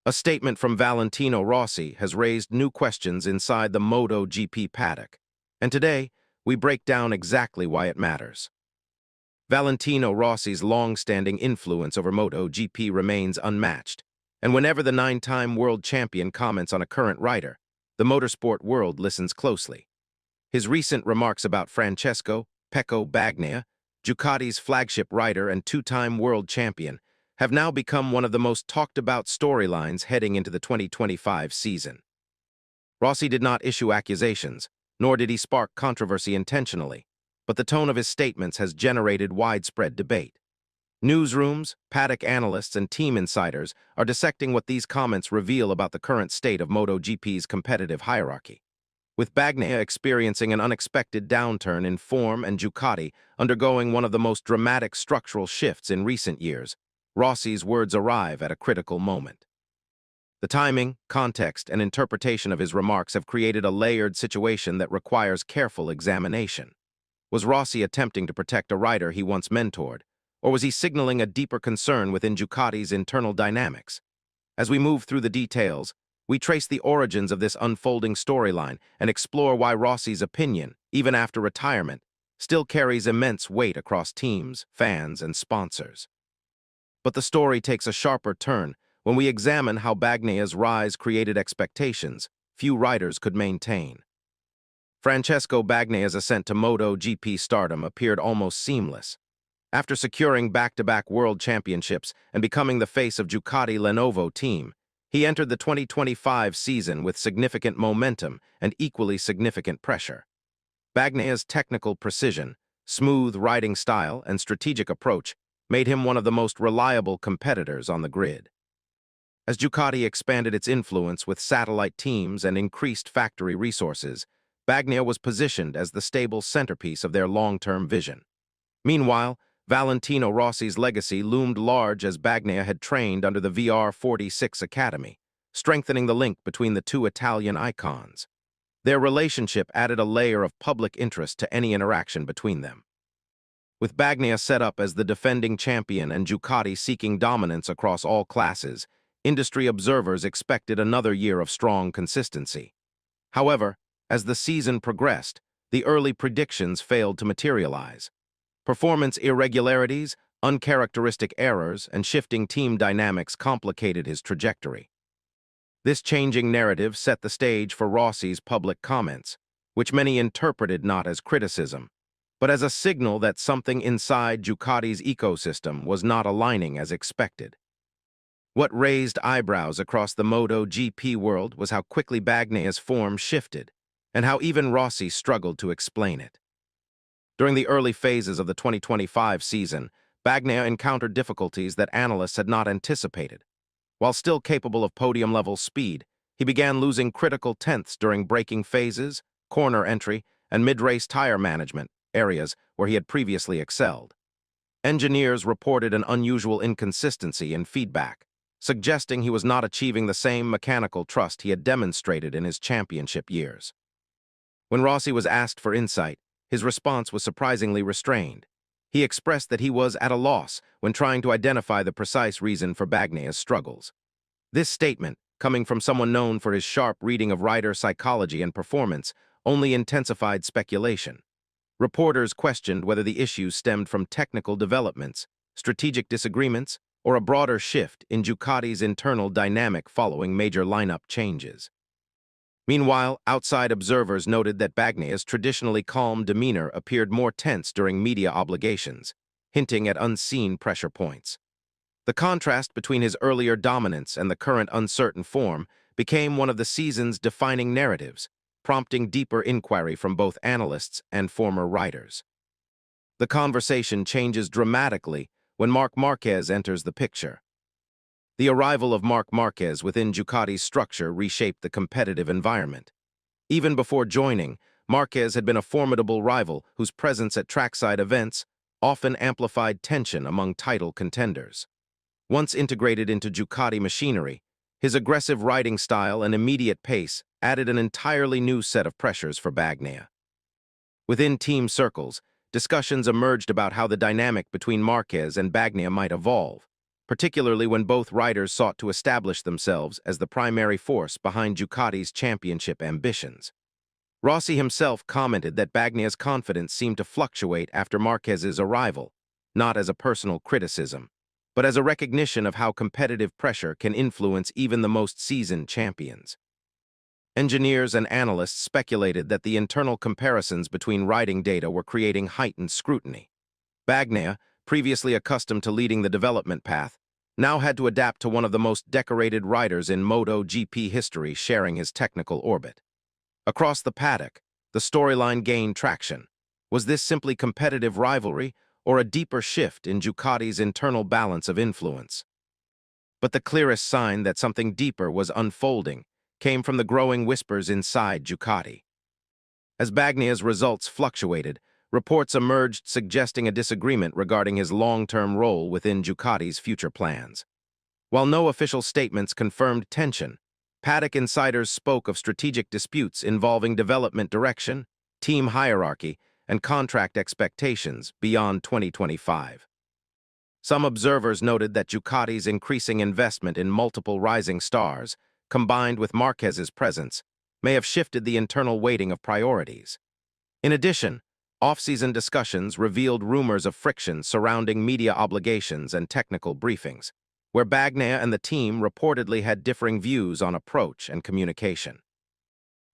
A statement from Valentino Rossi has raised new questions inside the MotoGP paddock, and today we break down exactly why it matters. Valentino Rossi's long-standing influence over MotoGP remains unmatched, and whenever the nine-time world champion comments on a current rider, the motorsport world listens closely. His recent remarks about Francesco, Pecco Bagnaia, Ducati's flagship rider and two-time world champion, have now become one of the most talked-about storylines heading into the 2025 season. Rossi did not issue accusations, nor did he spark controversy intentionally, but the tone of his statements has generated widespread debate. Newsrooms, paddock analysts, and team insiders are dissecting what these comments reveal about the current state of MotoGP's competitive hierarchy. With Bagnaia experiencing an unexpected downturn in form and Ducati undergoing one of the most dramatic structural shifts in recent years, Rossi's words arrive at a critical moment. The timing, context, and interpretation of his remarks have created a layered situation that requires careful examination. Was Rossi attempting to protect a rider he once mentored, or was he signaling a deeper concern within Ducati's internal dynamics? As we move through the details, we trace the origins of this unfolding storyline and explore why Rossi's opinion, even after retirement, still carries immense weight across teams, fans, and sponsors. But the story takes a sharper turn when we examine how Bagnaia's rise created expectations few riders could maintain. Francesco Bagnaia's ascent to MotoGP stardom appeared almost seamless. After securing back-to-back world championships and becoming the face of Ducati Lenovo team, he entered the 2025 season with significant momentum and equally significant pressure. Bagnaia's technical precision, smooth riding style, and strategic approach made him one of the most reliable competitors on the grid. As Ducati expanded its influence with satellite teams and increased factory resources, Bagnaia was positioned as the stable centerpiece of their long-term vision. Meanwhile, Valentino Rossi's legacy loomed large as Bagnaia had trained under the VR46 Academy, strengthening the link between the two Italian icons. Their relationship added a layer of public interest to any interaction between them. With Bagnaia set up as the defending champion and Ducati seeking dominance across all classes, industry observers expected another year of strong consistency. However, as the season progressed, the early predictions failed to materialize. Performance irregularities, uncharacteristic errors, and shifting team dynamics complicated his trajectory. This changing narrative set the stage for Rossi's public comments, which many interpreted not as criticism, but as a signal that something inside Ducati's ecosystem was not aligning as expected. What raised eyebrows across the MotoGP world was how quickly Bagnaia's form shifted, and how even Rossi struggled to explain it. During the early phases of the 2025 season, Bagnaia encountered difficulties that analysts had not anticipated. While still capable of podium-level speed, he began losing critical tenths during braking phases, corner entry, and mid-race tire management, areas where he had previously excelled. Engineers reported an unusual inconsistency in feedback, suggesting he was not achieving the same mechanical trust he had demonstrated in his championship years. When Rossi was asked for insight, his response was surprisingly restrained. He expressed that he was at a loss when trying to identify the precise reason for Bagnaia's struggles. This statement, coming from someone known for his sharp reading of rider psychology and performance, only intensified speculation. Reporters questioned whether the issues stemmed from technical developments, strategic disagreements, or a broader shift in Ducati's internal dynamic following major lineup changes. Meanwhile, outside observers noted that Bagnaia's traditionally calm demeanor appeared more tense during media obligations, hinting at unseen pressure points. The contrast between his earlier dominance and the current uncertain form became one of the season's defining narratives, prompting deeper inquiry from both analysts and former riders. The conversation changes dramatically when Marc Márquez enters the picture. The arrival of Marc Márquez within Ducati's structure reshaped the competitive environment. Even before joining, Márquez had been a formidable rival whose presence at trackside events often amplified tension among title contenders. Once integrated into Ducati machinery, his aggressive riding style and immediate pace added an entirely new set of pressures for Bagnaia. Within team circles, discussions emerged about how the dynamic between Márquez and Bagnaia might evolve. particularly when both riders sought to establish themselves as the primary force behind Ducati's championship ambitions. Rossi himself commented that Bagnaia's confidence seemed to fluctuate after Márquez's arrival, not as a personal criticism, but as a recognition of how competitive pressure can influence even the most seasoned champions. Engineers and analysts speculated that the internal comparisons between riding data were creating heightened scrutiny. Bagnaia, previously accustomed to leading the development path, now had to adapt to one of the most decorated riders in MotoGP history sharing his technical orbit. Across the paddock, the storyline gained traction. Was this simply competitive rivalry or a deeper shift in Ducati's internal balance of influence? But the clearest sign that something deeper was unfolding came from the growing whispers inside Ducati. As Bagnaia's results fluctuated, reports emerged suggesting a disagreement regarding his long-term role within Ducati's future plans. While no official statements confirmed tension, paddock insiders spoke of strategic disputes involving development direction, team hierarchy, and contract expectations beyond 2025. Some observers noted that Ducati's increasing investment in multiple rising stars, combined with Márquez's presence, may have shifted the internal weighting of priorities. In addition, off-season discussions revealed rumors of friction surrounding media obligations and technical briefings, where Bagnaia and the team reportedly had differing views on approach and communication.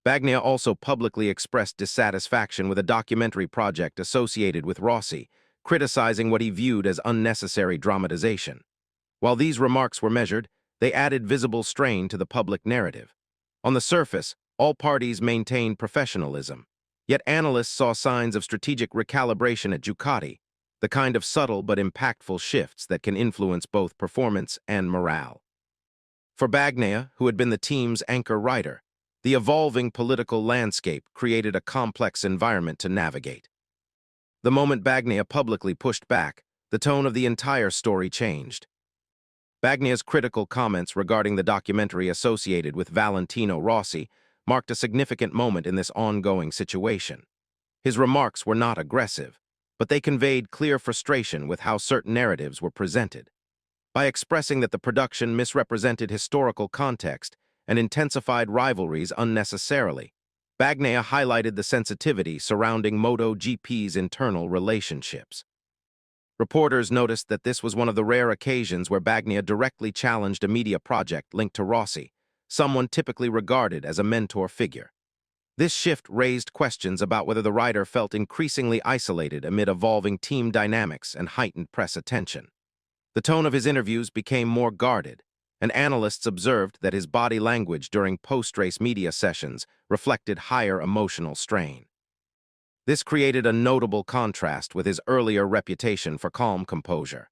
Bagnaia also publicly expressed dissatisfaction with a documentary project associated with Rossi, criticizing what he viewed as unnecessary dramatization. While these remarks were measured, they added visible strain to the public narrative. On the surface, all parties maintained professionalism, yet analysts saw signs of strategic recalibration at Ducati, the kind of subtle but impactful shifts that can influence both performance and morale. For Bagnaia, who had been the team's anchor rider, the evolving political landscape created a complex environment to navigate. The moment Bagnaia publicly pushed back, the tone of the entire story changed. Bagnaia's critical comments regarding the documentary associated with Valentino Rossi marked a significant moment in this ongoing situation. His remarks were not aggressive, but they conveyed clear frustration with how certain narratives were presented. By expressing that the production misrepresented historical context and intensified rivalries unnecessarily, Bagnaia highlighted the sensitivity surrounding MotoGP's internal relationships. Reporters noticed that this was one of the rare occasions where Bagnaia directly challenged a media project linked to Rossi, someone typically regarded as a mentor figure. This shift raised questions about whether the rider felt increasingly isolated amid evolving team dynamics and heightened press attention. The tone of his interviews became more guarded, and analysts observed that his body language during post-race media sessions reflected higher emotional strain. This created a notable contrast with his earlier reputation for calm composure.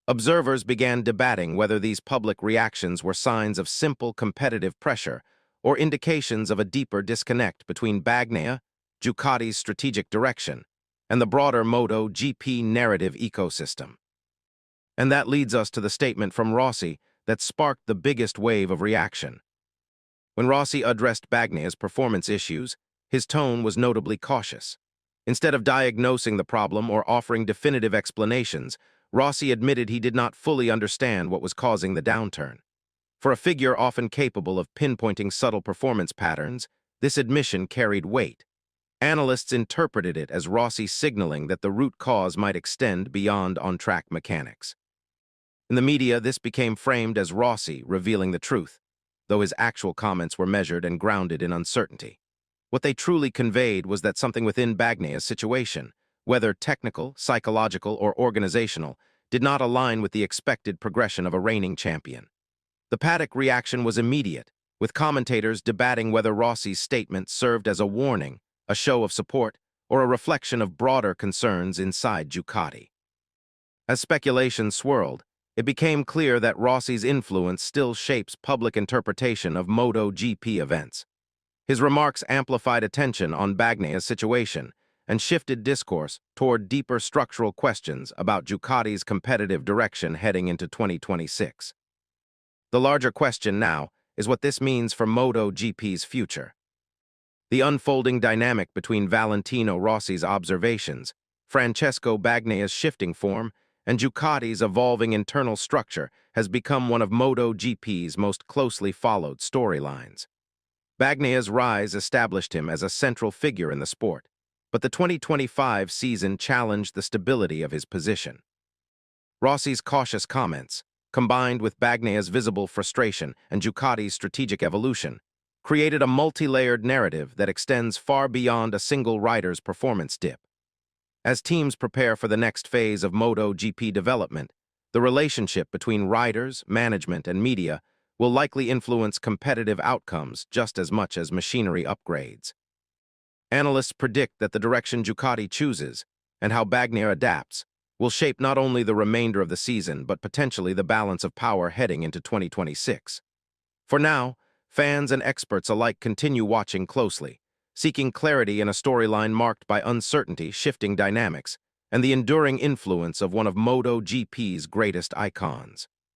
Observers began debating whether these public reactions were signs of simple competitive pressure or indications of a deeper disconnect between Bagnaia, Ducati's strategic direction, and the broader MotoGP narrative ecosystem. And that leads us to the statement from Rossi that sparked the biggest wave of reaction. When Rossi addressed Bagnaia's performance issues, his tone was notably cautious. Instead of diagnosing the problem or offering definitive explanations, Rossi admitted he did not fully understand what was causing the downturn. For a figure often capable of pinpointing subtle performance patterns, this admission carried weight. Analysts interpreted it as Rossi signaling that the root cause might extend beyond on-track mechanics. In the media, this became framed as Rossi revealing the truth, though his actual comments were measured and grounded in uncertainty. What they truly conveyed was that something within Bagnaia's situation, whether technical, psychological, or organizational, did not align with the expected progression of a reigning champion. The paddock reaction was immediate, with commentators debating whether Rossi's statement served as a warning, a show of support, or a reflection of broader concerns inside Ducati. As speculation swirled, it became clear that Rossi's influence still shapes public interpretation of MotoGP events. His remarks amplified attention on Bagnaia's situation and shifted discourse toward deeper structural questions about Ducati's competitive direction heading into 2026. The larger question now is what this means for MotoGP's future. The unfolding dynamic between Valentino Rossi's observations, Francesco Bagnaia's shifting form, and Ducati's evolving internal structure has become one of MotoGP's most closely followed storylines. Bagnaia's rise established him as a central figure in the sport, but the 2025 season challenged the stability of his position. Rossi's cautious comments, combined with Bagnaia's visible frustration and Ducati's strategic evolution, created a multi-layered narrative that extends far beyond a single rider's performance dip. As teams prepare for the next phase of MotoGP development, the relationship between riders, management, and media will likely influence competitive outcomes just as much as machinery upgrades. Analysts predict that the direction Ducati chooses and how Bagnaia adapts will shape not only the remainder of the season but potentially the balance of power heading into 2026. For now, fans and experts alike continue watching closely, seeking clarity in a storyline marked by uncertainty, shifting dynamics, and the enduring influence of one of MotoGP's greatest icons.